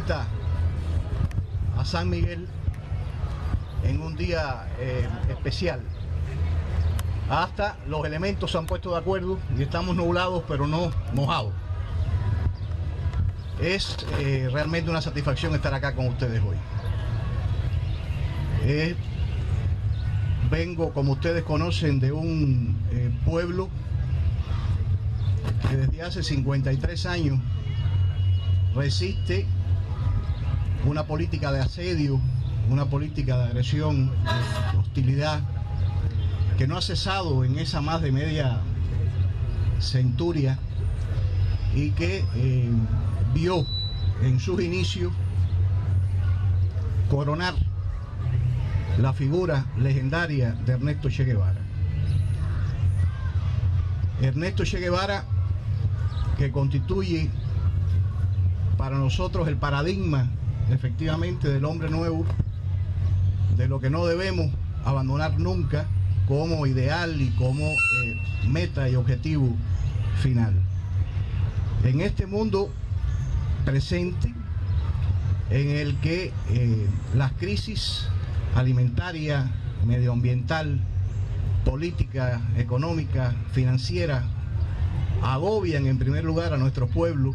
visita a San Miguel en un día especial. Hasta los elementos se han puesto de acuerdo y estamos nublados pero no mojados. Es realmente una satisfacción estar acá con ustedes hoy. Vengo, como ustedes conocen, de un pueblo que desde hace 53 años resiste una política de asedio, una política de agresión, de hostilidad, que no ha cesado en esa más de media centuria y que vio en sus inicios coronar la figura legendaria de Ernesto Che Guevara. Ernesto Che Guevara, que constituye para nosotros el paradigma efectivamente del hombre nuevo, de lo que no debemos abandonar nunca como ideal y como meta y objetivo final. En este mundo presente en el que las crisis alimentaria, medioambiental, política, económica, financiera agobian en primer lugar a nuestros pueblos,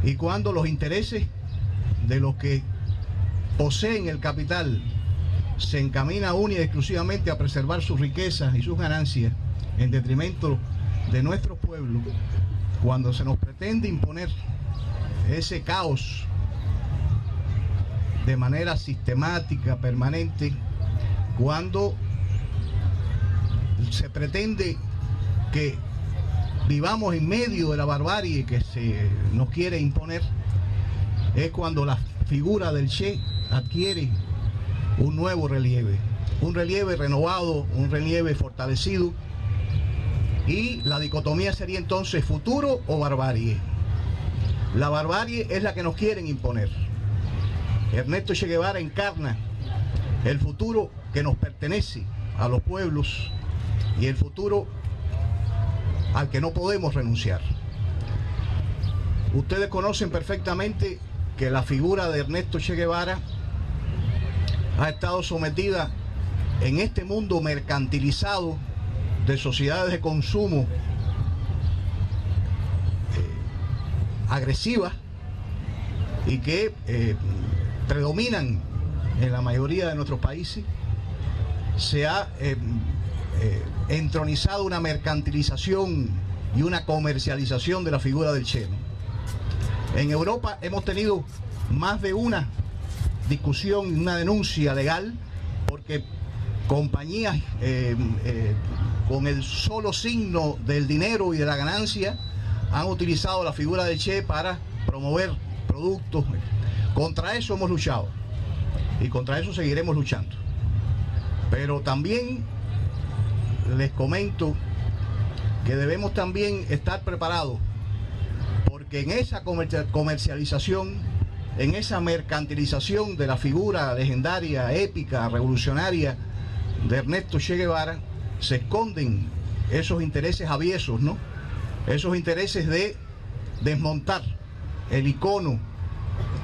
y cuando los intereses de los que poseen el capital se encamina única y exclusivamente a preservar sus riquezas y sus ganancias en detrimento de nuestros pueblos, cuando se nos pretende imponer ese caos de manera sistemática, permanente, cuando se pretende que vivamos en medio de la barbarie que se nos quiere imponer, es cuando la figura del Che adquiere un nuevo relieve, un relieve renovado, un relieve fortalecido, y la dicotomía sería entonces futuro o barbarie. La barbarie es la que nos quieren imponer. Ernesto Che Guevara encarna el futuro que nos pertenece a los pueblos y el futuro al que no podemos renunciar. Ustedes conocen perfectamente que la figura de Ernesto Che Guevara ha estado sometida en este mundo mercantilizado de sociedades de consumo agresivas y que predominan en la mayoría de nuestros países. Se ha entronizado una mercantilización y una comercialización de la figura del Che, ¿no? En Europa hemos tenido más de una discusión, una denuncia legal, porque compañías con el solo signo del dinero y de la ganancia han utilizado la figura del Che para promover productos. Contra eso hemos luchado y contra eso seguiremos luchando. Pero también les comento que debemos también estar preparados, porque en esa comercialización, en esa mercantilización de la figura legendaria, épica, revolucionaria de Ernesto Che Guevara, se esconden esos intereses aviesos, ¿no? Esos intereses de desmontar el icono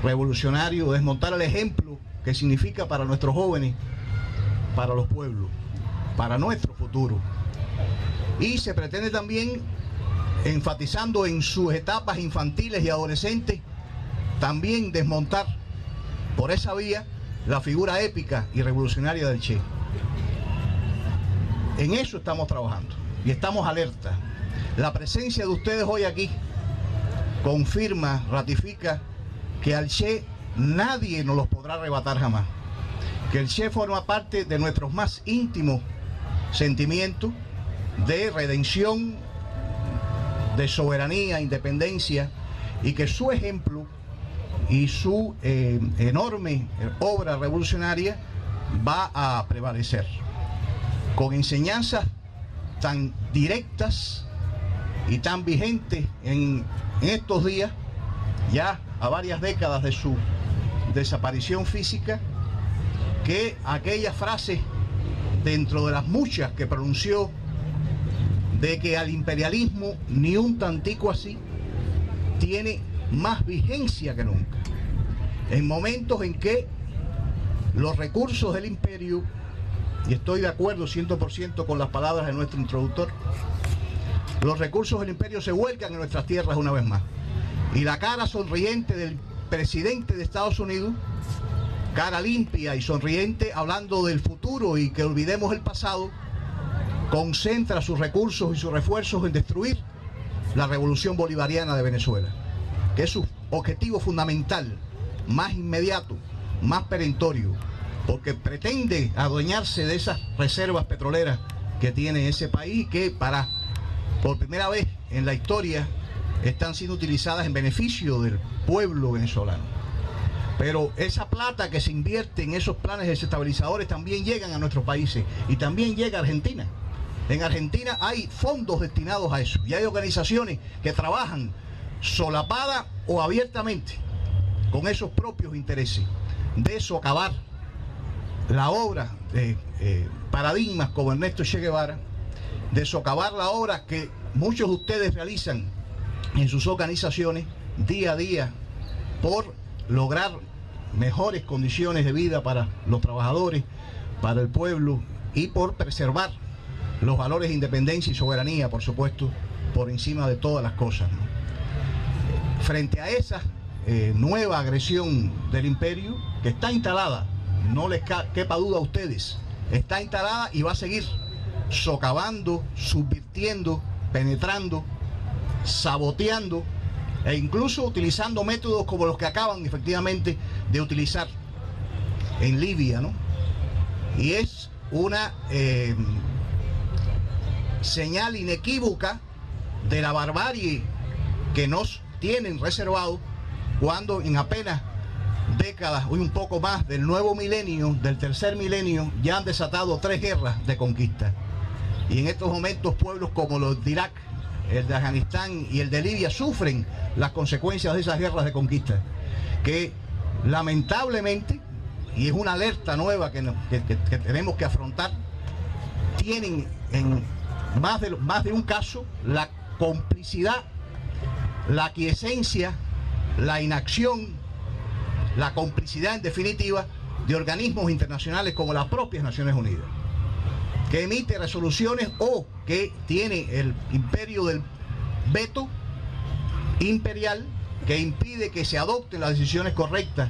revolucionario, desmontar el ejemplo que significa para nuestros jóvenes, para los pueblos, para nuestro futuro. Y se pretende también, enfatizando en sus etapas infantiles y adolescentes, también desmontar por esa vía la figura épica y revolucionaria del Che. En eso estamos trabajando y estamos alerta. La presencia de ustedes hoy aquí confirma, ratifica que al Che nadie nos los podrá arrebatar jamás. Que el Che forma parte de nuestros más íntimos sentimientos de redención, de soberanía, independencia, y que su ejemplo y su enorme obra revolucionaria va a prevalecer, con enseñanzas tan directas y tan vigentes en estos días, ya a varias décadas de su desaparición física, que aquellas frases, dentro de las muchas que pronunció, de que al imperialismo ni un tantico así, tiene más vigencia que nunca. en momentos en que los recursos del imperio, y estoy de acuerdo 100% con las palabras de nuestro introductor, los recursos del imperio se vuelcan en nuestras tierras una vez más. Y la cara sonriente del presidente de Estados Unidos, cara limpia y sonriente, hablando del futuro y que olvidemos el pasado, concentra sus recursos y sus refuerzos en destruir la revolución bolivariana de Venezuela, que es su objetivo fundamental, más inmediato, más perentorio, porque pretende adueñarse de esas reservas petroleras que tiene ese país, que por primera vez en la historia están siendo utilizadas en beneficio del pueblo venezolano. Pero esa plata que se invierte en esos planes desestabilizadores también llegan a nuestros países y también llega a Argentina. En Argentina hay fondos destinados a eso y hay organizaciones que trabajan solapada o abiertamente con esos propios intereses de socavar la obra de paradigmas como Ernesto Che Guevara, de socavar la obra que muchos de ustedes realizan en sus organizaciones día a día por lograr mejores condiciones de vida para los trabajadores, para el pueblo y por preservar los valores de independencia y soberanía, por supuesto, por encima de todas las cosas, ¿no? Frente a esa nueva agresión del imperio que está instalada, no les quepa duda a ustedes, está instalada y va a seguir socavando, subvirtiendo, penetrando, saboteando e incluso utilizando métodos como los que acaban efectivamente de utilizar en Libia, ¿no? Y es una señal inequívoca de la barbarie que nos tienen reservado cuando en apenas décadas, hoy un poco más del nuevo milenio, del tercer milenio, ya han desatado 3 guerras de conquista. Y en estos momentos pueblos como los de Irak, el de Afganistán y el de Libia sufren las consecuencias de esas guerras de conquista, que lamentablemente, y es una alerta nueva que tenemos que afrontar, tienen en más de un caso la complicidad, la aquiescencia, la inacción, la complicidad en definitiva de organismos internacionales como las propias Naciones Unidas, que emite resoluciones o que tiene el imperio del veto imperial que impide que se adopten las decisiones correctas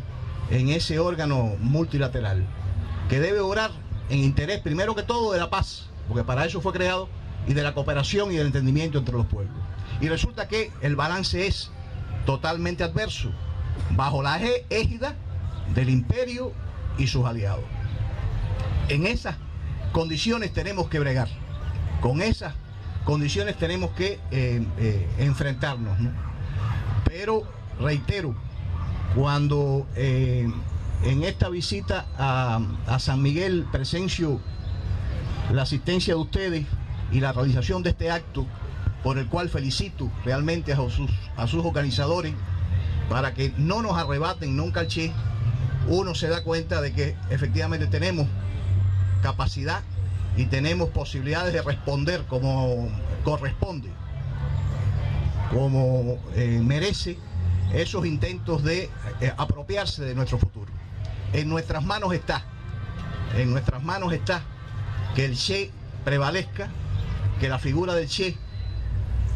en ese órgano multilateral, que debe obrar en interés primero que todo de la paz, porque para eso fue creado, y de la cooperación y del entendimiento entre los pueblos. Y resulta que el balance es totalmente adverso, bajo la égida del imperio y sus aliados. En esas condiciones tenemos que bregar, con esas condiciones tenemos que enfrentarnos, ¿no? Pero reitero, cuando en esta visita a San Miguel presencio la asistencia de ustedes y la realización de este acto, por el cual felicito realmente a sus organizadores, para que no nos arrebaten nunca el Che, uno se da cuenta de que efectivamente tenemos capacidad y tenemos posibilidades de responder como corresponde, como merece esos intentos de apropiarse de nuestro futuro. En nuestras manos está que el Che prevalezca, que la figura del Che,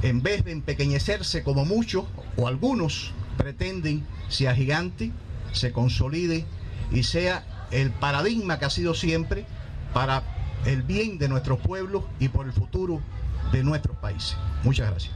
en vez de empequeñecerse como muchos o algunos pretenden, sea gigante, se consolide y sea el paradigma que ha sido siempre para el bien de nuestros pueblos y por el futuro de nuestros países. Muchas gracias.